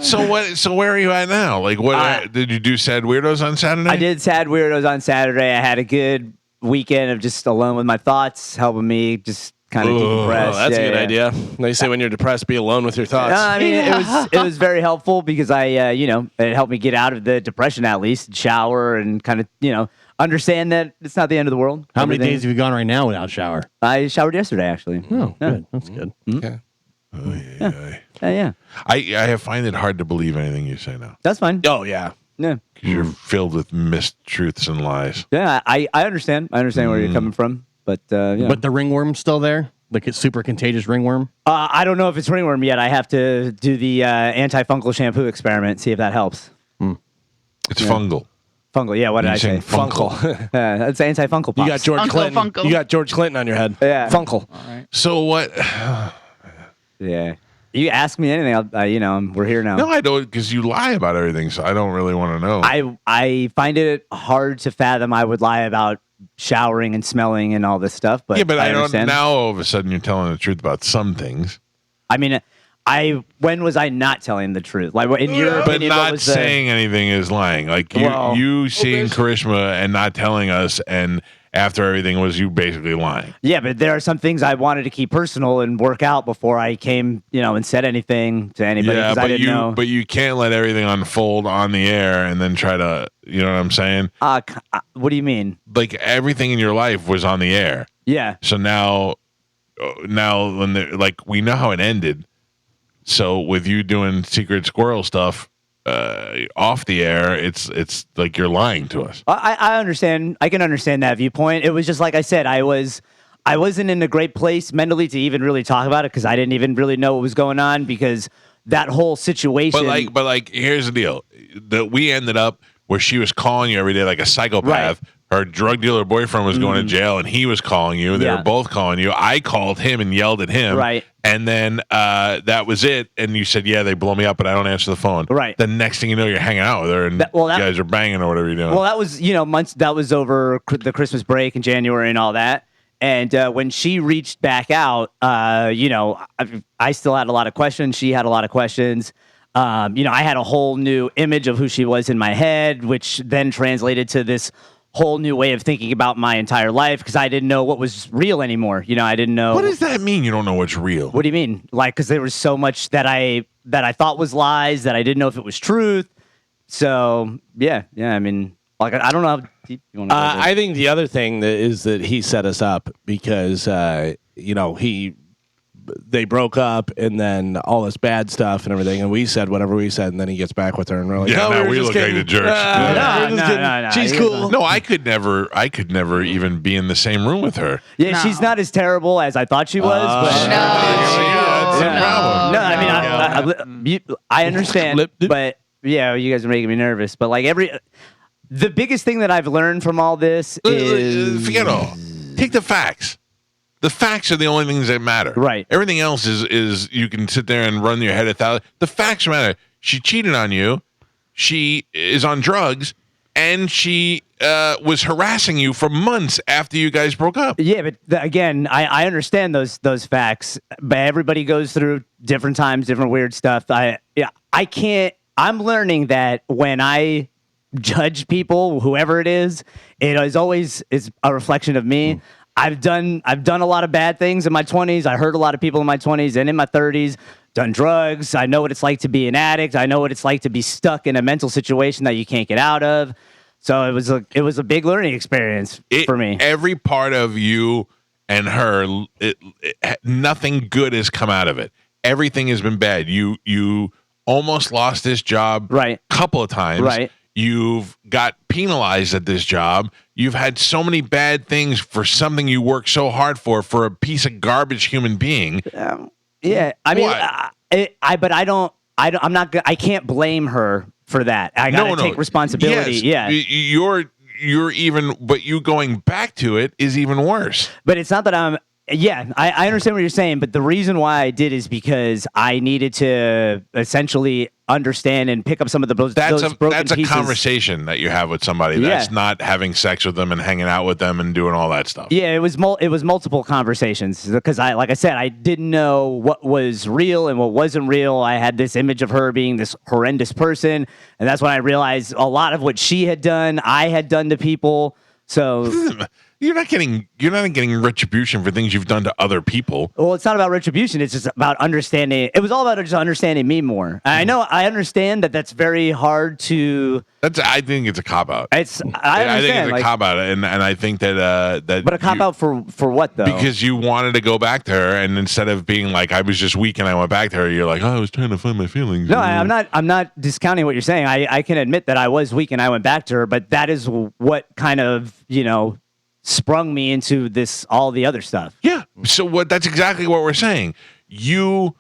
So what? So where are you at now? Like, what did you do? Sad Weirdos on Saturday? I did Sad Weirdos on Saturday. I had a good weekend of just alone with my thoughts, helping me just kind of decompress. Oh, that's a good idea. They say when you're depressed, be alone with your thoughts. I mean, it was very helpful because it helped me get out of the depression at least, shower and kind of, understand that it's not the end of the world. How many days have you gone right now without shower? I showered yesterday, actually. Oh, good. That's good. Okay. Yeah. I find it hard to believe anything you say now. That's fine. Oh, yeah. Yeah. Because you're filled with mistruths and lies. Yeah, I understand. I understand where you're coming from. But, But the ringworm's still there? Like a super contagious ringworm? I don't know if it's ringworm yet. I have to do the antifungal shampoo experiment, see if that helps. It's fungal. Fungal, yeah. What did I say? Fungal. It's antifungal pops. You got George Clinton. Funkle. You got George Clinton on your head. Yeah. Funkle. All right. So what? Yeah. You ask me anything, we're here now. No, I don't, because you lie about everything, so I don't really want to know. I find it hard to fathom I would lie about showering and smelling and all this stuff, but yeah, but I don't. understand. Now all of a sudden you're telling the truth about some things. I mean, when was I not telling the truth? Like in your But opinion, what not was saying anything is lying. Like you seeing Karishma and not telling us, and after everything was you basically lying. Yeah, but there are some things I wanted to keep personal and work out before I came, and said anything to anybody because I didn't know. But you can't let everything unfold on the air and then try to, you know what I'm saying? What do you mean? Like everything in your life was on the air. Yeah. So now when we know how it ended. So with you doing secret squirrel stuff off the air, it's like you're lying to us. I understand. I can understand that viewpoint. It was just like I said, I wasn't in a great place mentally to even really talk about it because I didn't even really know what was going on because that whole situation. But here's the deal: that we ended up where she was calling you every day like a psychopath. Right. Her drug dealer boyfriend was going to jail, and he was calling you. They were both calling you. I called him and yelled at him. Right. And then that was it. And you said, yeah, they blow me up, but I don't answer the phone. Right. The next thing you know, you're hanging out with her, and you guys are banging or whatever you're doing. Well, that was, months. That was over the Christmas break in January and all that. And when she reached back out, I still had a lot of questions. She had a lot of questions. I had a whole new image of who she was in my head, which then translated to this whole new way of thinking about my entire life because I didn't know what was real anymore. I didn't know. What does that mean? You don't know what's real? What do you mean? Like, because there was so much that I thought was lies that I didn't know if it was truth. So yeah. I mean, like, I don't know how deep you want to go. I think the other thing is that he set us up because they broke up and then all this bad stuff and everything, and we said whatever we said, and then he gets back with her, and we're like, we look like the jerks. No, she's cool. No, I could never even be in the same room with her. Yeah, she's not as terrible as I thought she was. But That's the problem. No, I understand, but yeah, you guys are making me nervous. But like the biggest thing that I've learned from all this is forget all. Take the facts. The facts are the only things that matter. Right. Everything else is you can sit there and run your head 1,000. The facts matter. She cheated on you. She is on drugs, and she was harassing you for months after you guys broke up. Yeah, but again, I understand those facts, but everybody goes through different times, different weird stuff. I can't. I'm learning that when I judge people, whoever it is always a reflection of me. I've done a lot of bad things in my 20s. I hurt a lot of people in my 20s and in my 30s. Done drugs. I know what it's like to be an addict. I know what it's like to be stuck in a mental situation that you can't get out of. So it was a big learning experience for me. Every part of you and her, nothing good has come out of it. Everything has been bad. You almost lost this job a couple of times. Right. You've got penalized at this job. You've had so many bad things for something you worked so hard for a piece of garbage human being. Yeah, I mean, I can't blame her for that. I gotta take responsibility. Yes, yeah, you're even, but you going back to it is even worse. But it's not that I'm. Yeah, I understand what you're saying, but the reason why I did is because I needed to essentially understand and pick up some of those broken that's a pieces. conversation that you have with somebody. That's not having sex with them and hanging out with them and doing all that stuff. Yeah, it was multiple conversations because like I said, I didn't know what was real and what wasn't real. I had this image of her being this horrendous person, and that's when I realized a lot of what she had done, I had done to people. So you're not getting retribution for things you've done to other people. Well, it's not about retribution. It's just about understanding. It was all about just understanding me more. I know. I understand that that's very hard to. I think it's a cop out. I think it's a cop out, and I think that. But a cop out for what though? Because you wanted to go back to her, and instead of being like I was just weak and I went back to her, you're like, oh, I was trying to find my feelings. No, I'm not. I'm not discounting what you're saying. I can admit that I was weak and I went back to her, but that is what kind of sprung me into all the other stuff. Yeah. So that's exactly what we're saying. You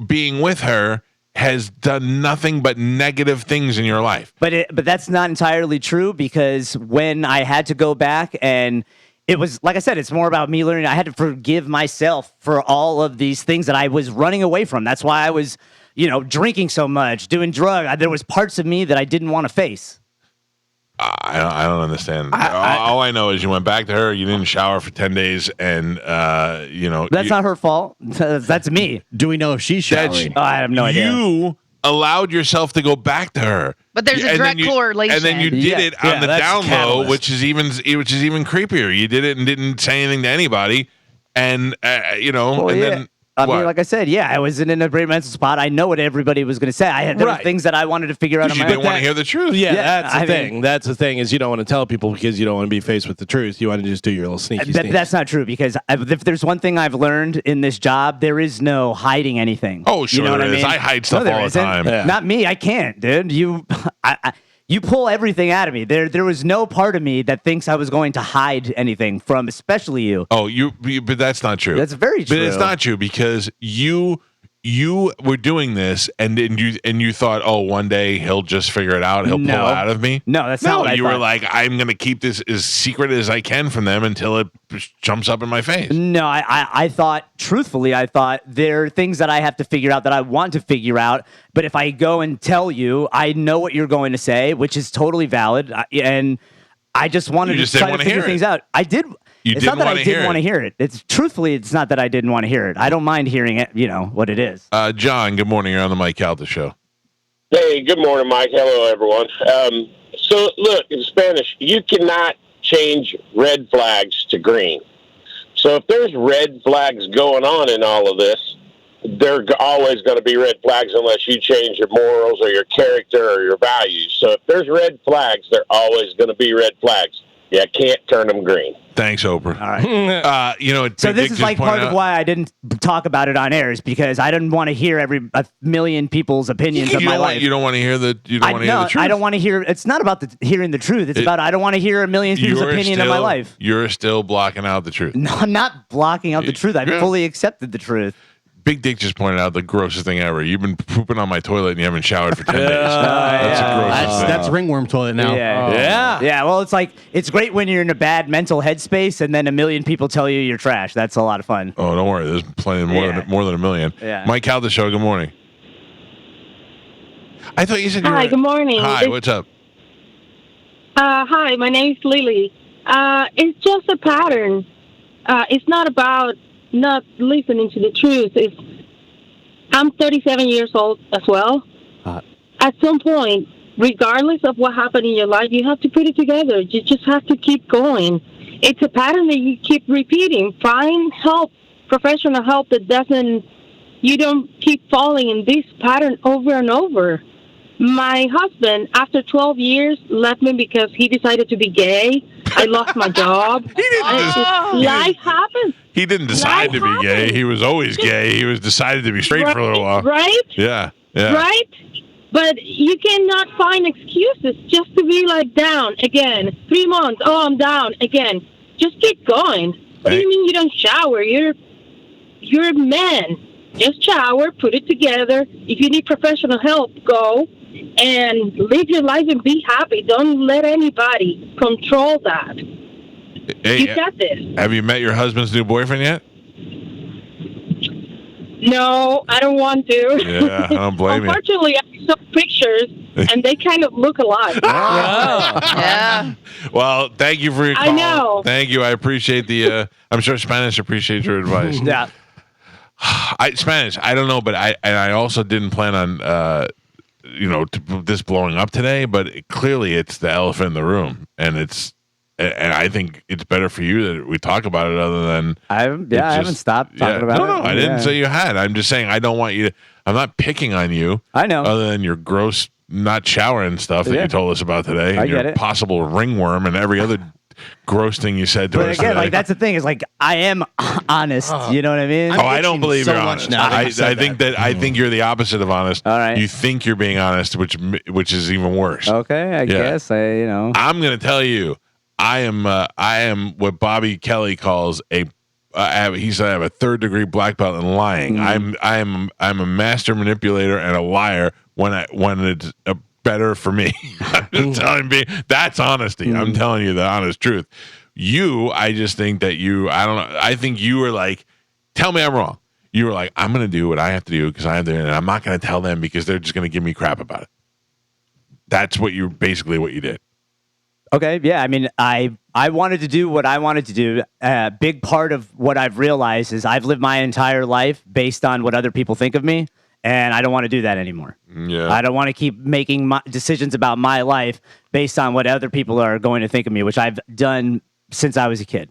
being with her has done nothing but negative things in your life. But that's not entirely true because when I had to go back and it was, like I said, it's more about me learning. I had to forgive myself for all of these things that I was running away from. That's why I was, drinking so much, doing drugs. There was parts of me that I didn't want to face. I don't understand. All I know is you went back to her. You didn't shower for 10 days, and that's not her fault. That's me. Do we know if she's showering? I have no idea. You allowed yourself to go back to her, but there's a direct correlation. And then you did it on the down low, which is even creepier. You did it and didn't say anything to anybody, and then. I mean, like I said, I wasn't in a great mental spot. I know what everybody was going to say. There were things that I wanted to figure out on my own. You didn't want to hear the truth. Yeah, that's the thing. That's the thing is you don't want to tell people because you don't want to be faced with the truth. You want to just do your little sneaky. That's not true because if there's one thing I've learned in this job, there is no hiding anything. Oh, sure, there is. I hide stuff all the time. Yeah. Not me. I can't, dude. You pull everything out of me. There was no part of me that thinks I was going to hide anything from, especially you. Oh, but that's not true. That's very true. But it's not true because you were doing this and you thought, oh, one day he'll just figure it out. He'll pull it out of me. No, that's not what I thought. You were like, I'm going to keep this as secret as I can from them until it jumps up in my face. No, I thought, truthfully, there are things that I have to figure out that I want to figure out. But if I go and tell you, I know what you're going to say, which is totally valid. And I just wanted to try to figure things out. I did. It's not that I didn't want to hear it. It's not that I didn't want to hear it. I don't mind hearing it, what it is. John, good morning. You're on the Mike Calta Show. Hey, good morning, Mike. Hello, everyone. So, look, in Spanish, you cannot change red flags to green. So if there's red flags going on in all of this, there are always going to be red flags unless you change your morals or your character or your values. So if there's red flags, there are always going to be red flags. You can't turn them green. Thanks, Oprah. All right. So this is like part of why I didn't talk about it on air is because I didn't want to hear a million people's opinions of my life. You don't want to hear the truth. I don't want to hear. It's not about hearing the truth. It's about I don't want to hear a million people's opinion of my life. You're still blocking out the truth. No, I'm not blocking out the truth. I've fully accepted the truth. Big Dick just pointed out the grossest thing ever. You've been pooping on my toilet and you haven't showered for 10 days. That's the grossest thing. That's ringworm toilet now. Yeah. Well, it's great when you're in a bad mental headspace and then a million people tell you you're trash. That's a lot of fun. Oh, don't worry. There's plenty more than a million. Yeah. Mike Calta Show, good morning. I thought you said Hi, good morning. Hi, what's up? Hi, my name's Lily. It's just a pattern. It's not about not listening to the truth. I'm 37 years old as well. At some point, regardless of what happened in your life, you have to put it together. You just have to keep going. It's a pattern that you keep repeating. Find help, professional help you don't keep falling in this pattern over and over. My husband, after 12 years, left me because he decided to be gay. I lost my job. Life happens. He didn't decide to be gay. He was always gay. He was decided to be straight for a little while. Right? Yeah. Right? But you cannot find excuses just to be down again. 3 months. Oh, I'm down again. Just keep going. What do you mean you don't shower? You're a man. Just shower, put it together. If you need professional help, go and live your life and be happy. Don't let anybody control that. Hey, you got this. Have you met your husband's new boyfriend yet? No, I don't want to. Yeah, I don't blame you. Unfortunately, some pictures, and they kind of look alike. Yeah. Well, thank you for your call. I know. Thank you. I appreciate the. I'm sure Spanish appreciates your advice. Yeah. Spanish. I don't know, but I also didn't plan on this blowing up today. But clearly, it's the elephant in the room, and I think it's better for you that we talk about it, other than I haven't stopped talking about it. No, I didn't Yeah. say you had. I'm just saying I don't want you to. I'm not picking on you. I know. Other than your gross not showering stuff that Yeah. you told us about today, I and your get it. possible ringworm and every other gross thing you said to But us again, today. like that's the thing is like I am honest. You know what I mean? Oh, I don't believe so you're much honest. now that I you said think that I think you're the opposite of honest. All right. You think you're being honest, which is even worse. Okay, I guess I'm going to tell you, I am what Bobby Kelly calls he said I have a 3rd degree black belt in lying. I'm a master manipulator and a liar when it's better for me. I'm just telling you, that's honesty. I'm telling you the honest truth. I just think that I don't know. I think you were like, tell me I'm wrong. You were like, I'm going to do what I have to do because I have to, and I'm not going to tell them because they're just going to give me crap about it. That's basically what you did. Okay, yeah. I mean, I wanted to do what I wanted to do. A big part of what I've realized is I've lived my entire life based on what other people think of me, and I don't want to do that anymore. Yeah. I don't want to keep making decisions about my life based on what other people are going to think of me, which I've done since I was a kid.